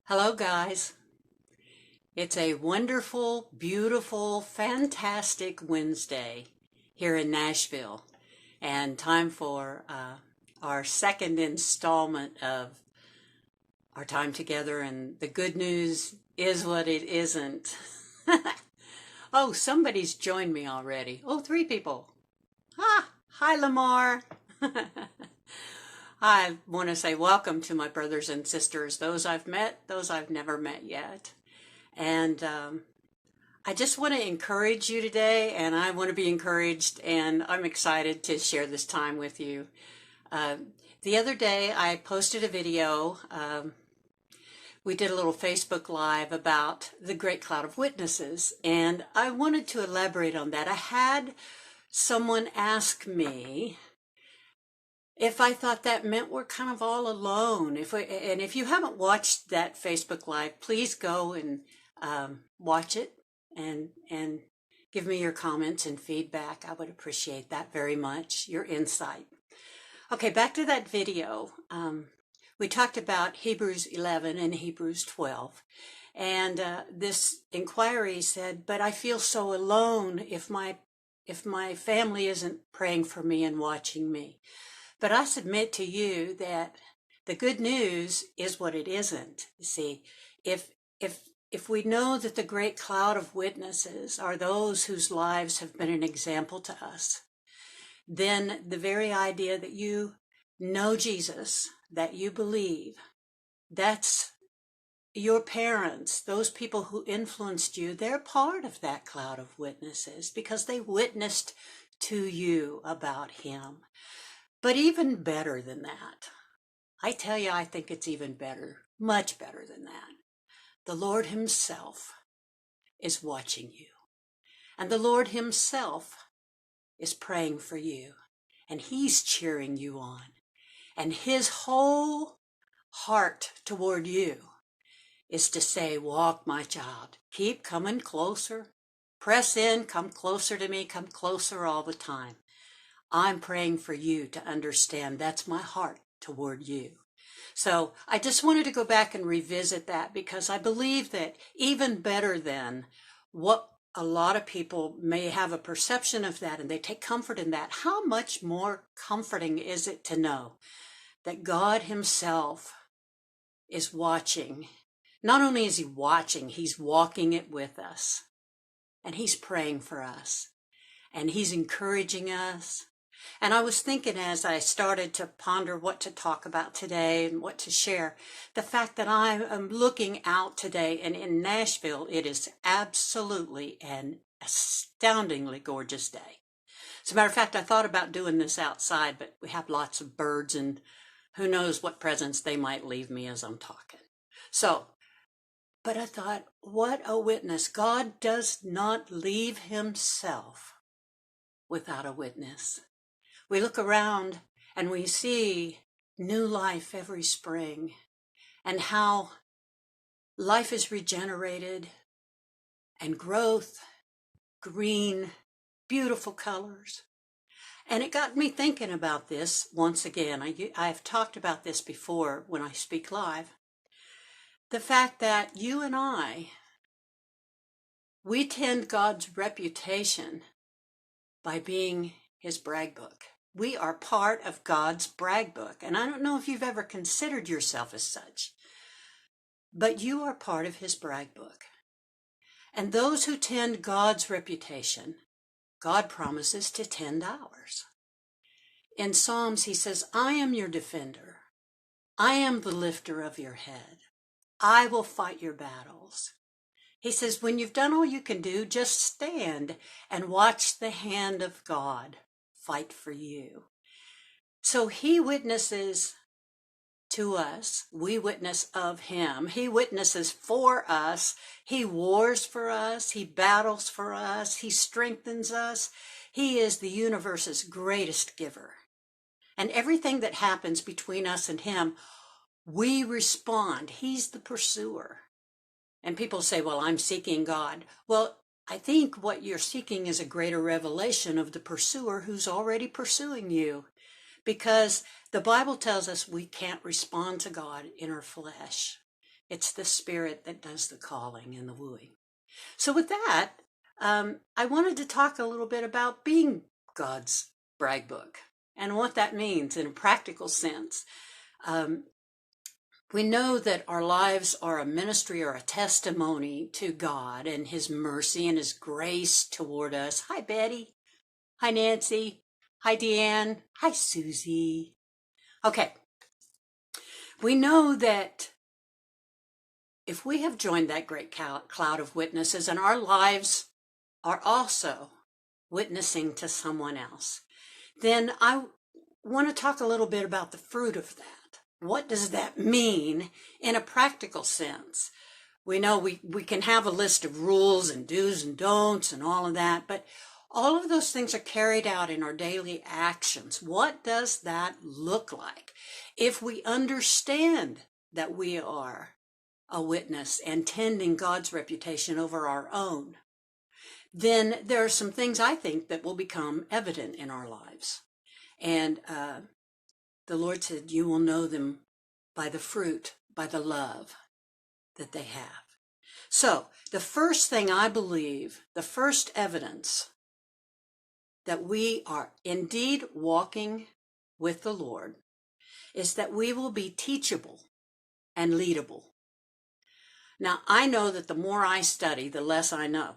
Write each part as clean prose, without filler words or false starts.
Hello, guys. It's a wonderful, beautiful, fantastic Wednesday here in Nashville, and time for our second installment of our time together. And the good news is what it isn't. Oh, somebody's joined me already. Oh, three people. Hi, Lamar. I want to say welcome to my brothers and sisters, those I've met, those I've never met yet. And I just want to encourage you today, and I want to be encouraged, and I'm excited to share this time with you. Uh, the other day, I posted a video. We did a little Facebook Live about the Great Cloud of Witnesses, and I wanted to elaborate on that. I had someone ask me if I thought that meant we're kind of all alone. And if you haven't watched that Facebook Live, please go and watch it and give me your comments and feedback. I would appreciate that very much, your insight. Okay, back to that video. We talked about Hebrews 11 and Hebrews 12. And this inquiry said, but I feel so alone if my family isn't praying for me and watching me. But I submit to you that the good news is what it isn't. You see, if we know that the great cloud of witnesses are those whose lives have been an example to us, then the very idea that you know Jesus, that you believe, that's your parents, those people who influenced you, they're part of that cloud of witnesses because they witnessed to you about him. But even better than that, I tell you, I think it's even better, much better than that. The Lord himself is watching you. And the Lord himself is praying for you. And he's cheering you on. And his whole heart toward you is to say, walk, my child. Keep coming closer. Press in, come closer to me, come closer all the time. I'm praying for you to understand that's my heart toward you. So I just wanted to go back and revisit that because I believe that even better than what a lot of people may have a perception of that and they take comfort in that, how much more comforting is it to know that God himself is watching. Not only is he watching, he's walking it with us and he's praying for us and he's encouraging us. And I was thinking as I started to ponder what to talk about today and what to share, the fact that I am looking out today and in Nashville, it is absolutely an astoundingly gorgeous day. As a matter of fact, I thought about doing this outside, but we have lots of birds and who knows what presents they might leave me as I'm talking. But I thought, what a witness. God does not leave himself without a witness. We look around and we see new life every spring and how life is regenerated and growth, green, beautiful colors. And it got me thinking about this once again. I've talked about this before when I speak live. The fact that you and we tend God's reputation by being his brag book. We are part of God's brag book. And I don't know if you've ever considered yourself as such, but you are part of his brag book. And those who tend God's reputation, God promises to tend ours. In Psalms, he says, I am your defender. I am the lifter of your head. I will fight your battles. He says, when you've done all you can do, just stand and watch the hand of God fight for you. So he witnesses to us. We witness of him. He witnesses for us. He wars for us. He battles for us. He strengthens us. He is the universe's greatest giver. And everything that happens between us and him, we respond. He's the pursuer. And people say, well, I'm seeking God. Well, I think what you're seeking is a greater revelation of the pursuer who's already pursuing you. Because the Bible tells us we can't respond to God in our flesh. It's the Spirit that does the calling and the wooing. So with that, I wanted to talk a little bit about being God's brag book and what that means in a practical sense. We know that our lives are a ministry or a testimony to God and His mercy and His grace toward us. Hi, Betty. Hi, Nancy. Hi, Deanne. Hi, Susie. Okay. We know that if we have joined that great cloud of witnesses and our lives are also witnessing to someone else, then I want to talk a little bit about the fruit of that. What does that mean in a practical sense? We know we can have a list of rules and do's and don'ts and all of that, but all of those things are carried out in our daily actions. What does that look like? If we understand that we are a witness and tending God's reputation over our own, then there are some things I think that will become evident in our lives. And the Lord said, you will know them by the fruit, by the love that they have. So the first thing I believe, the first evidence that we are indeed walking with the Lord is that we will be teachable and leadable. Now, I know that the more I study, the less I know.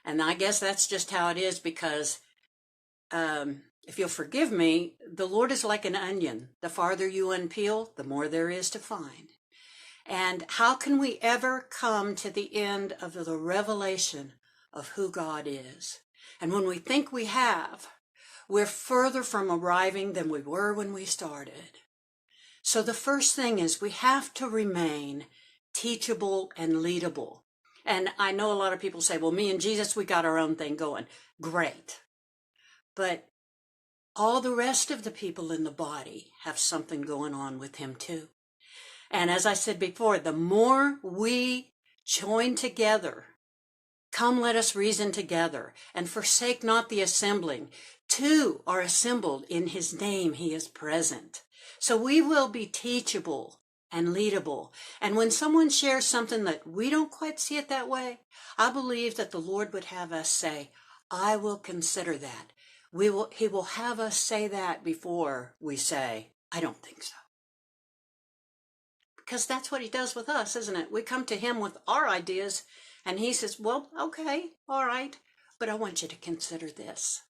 And I guess that's just how it is because if you'll forgive me, the Lord is like an onion. The farther you unpeel, the more there is to find. And how can we ever come to the end of the revelation of who God is? And when we think we have, we're further from arriving than we were when we started. So the first thing is we have to remain teachable and leadable. And I know a lot of people say, well, me and Jesus, we got our own thing going. Great. But all the rest of the people in the body have something going on with him too. And as I said before, the more we join together, come let us reason together, and forsake not the assembling. Two are assembled in his name, he is present. So we will be teachable and leadable. And when someone shares something that we don't quite see it that way, I believe that the Lord would have us say, I will consider that. He will have us say that before we say, I don't think so. Because that's what he does with us, isn't it? We come to him with our ideas and he says, well, okay, all right, but I want you to consider this.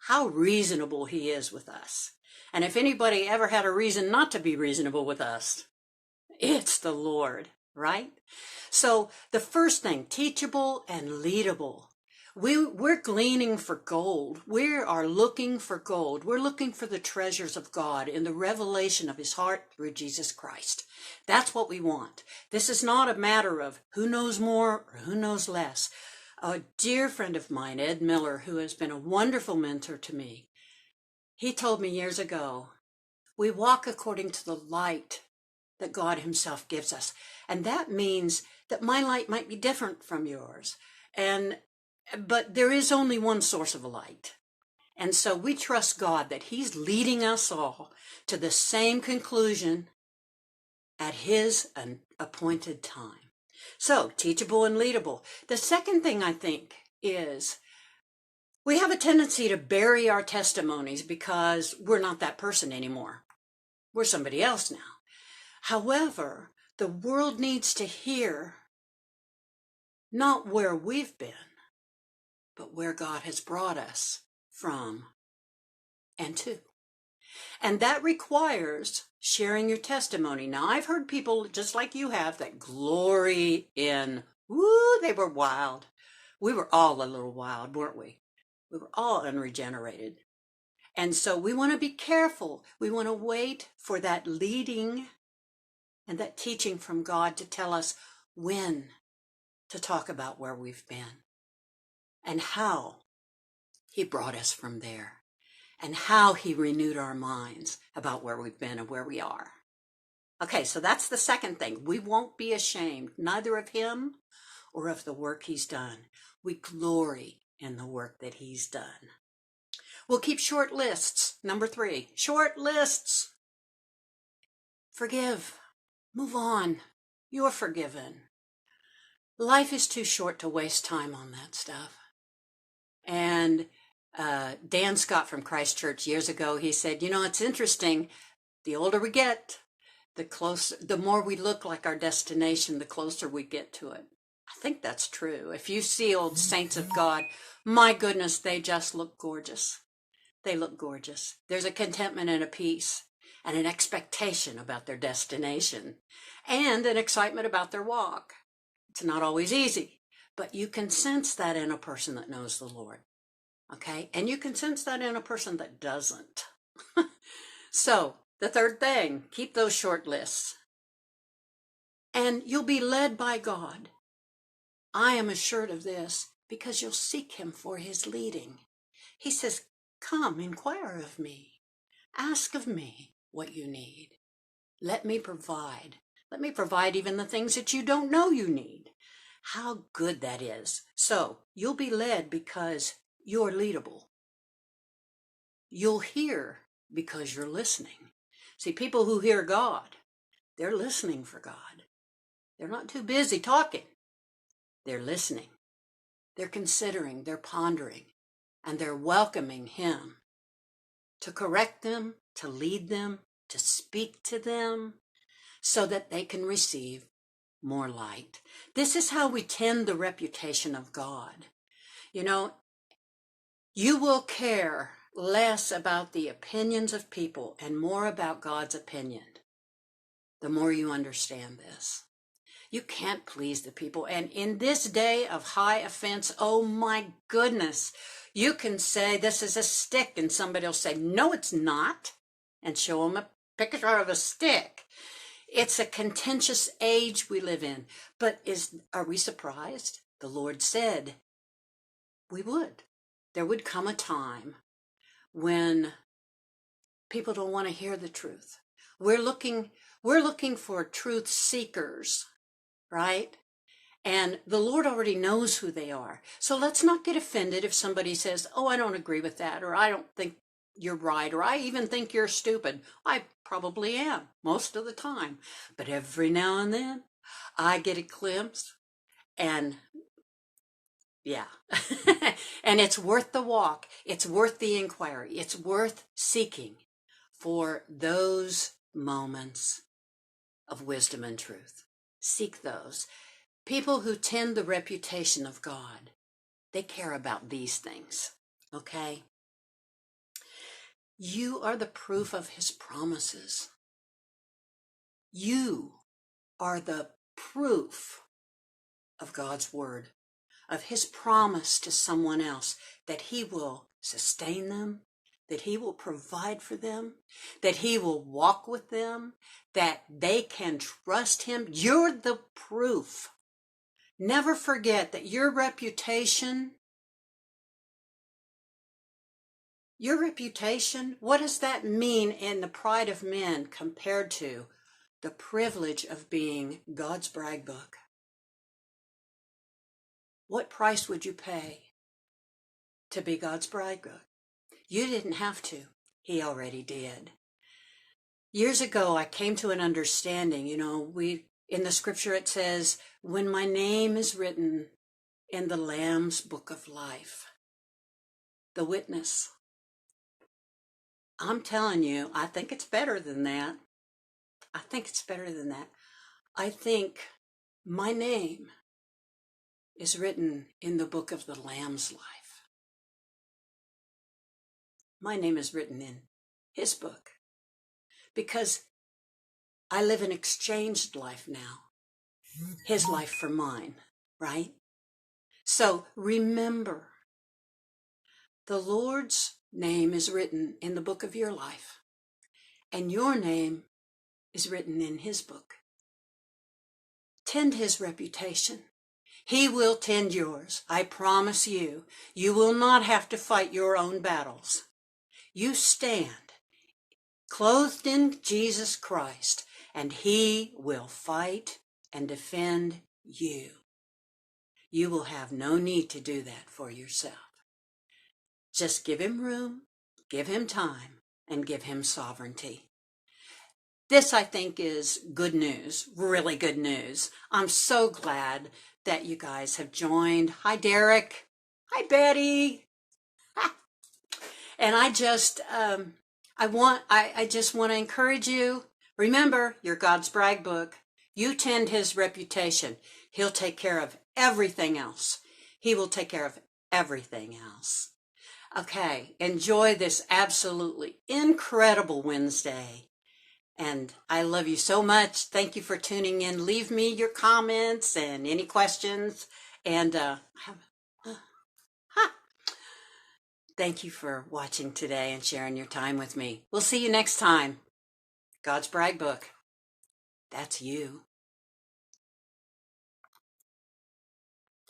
How reasonable he is with us. And if anybody ever had a reason not to be reasonable with us, it's the Lord, right? So the first thing, teachable and leadable. We're gleaning for gold. We are looking for gold. We're looking for the treasures of God in the revelation of his heart through Jesus Christ. That's what we want. This is not a matter of who knows more or who knows less. A dear friend of mine, Ed Miller, who has been a wonderful mentor to me, he told me years ago, we walk according to the light that God himself gives us. And that means that my light might be different from yours. But there is only one source of light. And so we trust God that he's leading us all to the same conclusion at his appointed time. So, teachable and leadable. The second thing I think is we have a tendency to bury our testimonies because we're not that person anymore. We're somebody else now. However, the world needs to hear not where we've been, but where God has brought us from and to. And that requires sharing your testimony. Now, I've heard people, just like you have, that glory in, woo, they were wild. We were all a little wild, weren't we? We were all unregenerated. And so we want to be careful. We want to wait for that leading and that teaching from God to tell us when to talk about where we've been and how he brought us from there and how he renewed our minds about where we've been and where we are. Okay, so that's the second thing. We won't be ashamed, neither of him or of the work he's done. We glory in the work that he's done. We'll keep short lists. Number 3, short lists. Forgive. Move on. You're forgiven. Life is too short to waste time on that stuff. And Dan Scott from Christchurch years ago, he said, it's interesting. The older we get, the more we look like our destination, the closer we get to it. I think that's true. If you see old saints of God, my goodness, they just look gorgeous. They look gorgeous. There's a contentment and a peace and an expectation about their destination and an excitement about their walk. It's not always easy, but you can sense that in a person that knows the Lord. Okay? And you can sense that in a person that doesn't. So, the third thing, keep those short lists. And you'll be led by God. I am assured of this because you'll seek him for his leading. He says, come, inquire of me. Ask of me what you need. Let me provide. Let me provide even the things that you don't know you need. How good that is. So, you'll be led because you're leadable. You'll hear because you're listening. See, people who hear God, they're listening for God. They're not too busy talking. They're listening. They're considering, they're pondering, and they're welcoming him to correct them, to lead them, to speak to them, so that they can receive more light. This is how we tend the reputation of God. You will care less about the opinions of people and more about God's opinion the more you understand this. You can't please the people. And in this day of high offense, oh my goodness, you can say this is a stick and somebody will say, no, it's not, and show them a picture of a stick. It's a contentious age we live in. But are we surprised? The Lord said we would. There would come a time when people don't want to hear the truth. We're looking for truth seekers, right? And the Lord already knows who they are. So let's not get offended if somebody says, oh, I don't agree with that, or I don't think you're right, or I even think you're stupid. I probably am most of the time. But every now and then, I get a glimpse, and yeah. And it's worth the walk. It's worth the inquiry. It's worth seeking for those moments of wisdom and truth. Seek those. People who tend the reputation of God, they care about these things, okay? You are the proof of his promises. You are the proof of God's word, of his promise to someone else that he will sustain them, that he will provide for them, that he will walk with them, that they can trust him. You're the proof. Never forget that your reputation, what does that mean in the pride of men compared to the privilege of being God's brag book? What price would you pay to be God's bride book? You didn't have to. He already did. Years ago, I came to an understanding, in the scripture it says, when my name is written in the Lamb's book of life, the witness. I'm telling you, I think it's better than that. I think my name is written in the book of the Lamb's life. My name is written in his book because I live an exchanged life now. His life for mine, right? So remember, the Lord's name is written in the book of your life, and your name is written in his book. Tend his reputation. He will tend yours. I promise you. You will not have to fight your own battles. You stand clothed in Jesus Christ, and he will fight and defend you. You will have no need to do that for yourself. Just give him room, give him time, and give him sovereignty. This, I think, is good news, really good news. I'm so glad that you guys have joined. Hi, Derek. Hi, Betty. And I just want to encourage you. Remember, you're God's brag book. You tend his reputation. He'll take care of everything else. He will take care of everything else. Okay, enjoy this absolutely incredible Wednesday. And I love you so much. Thank you for tuning in. Leave me your comments and any questions. And thank you for watching today and sharing your time with me. We'll see you next time. God's Brag Book. That's you.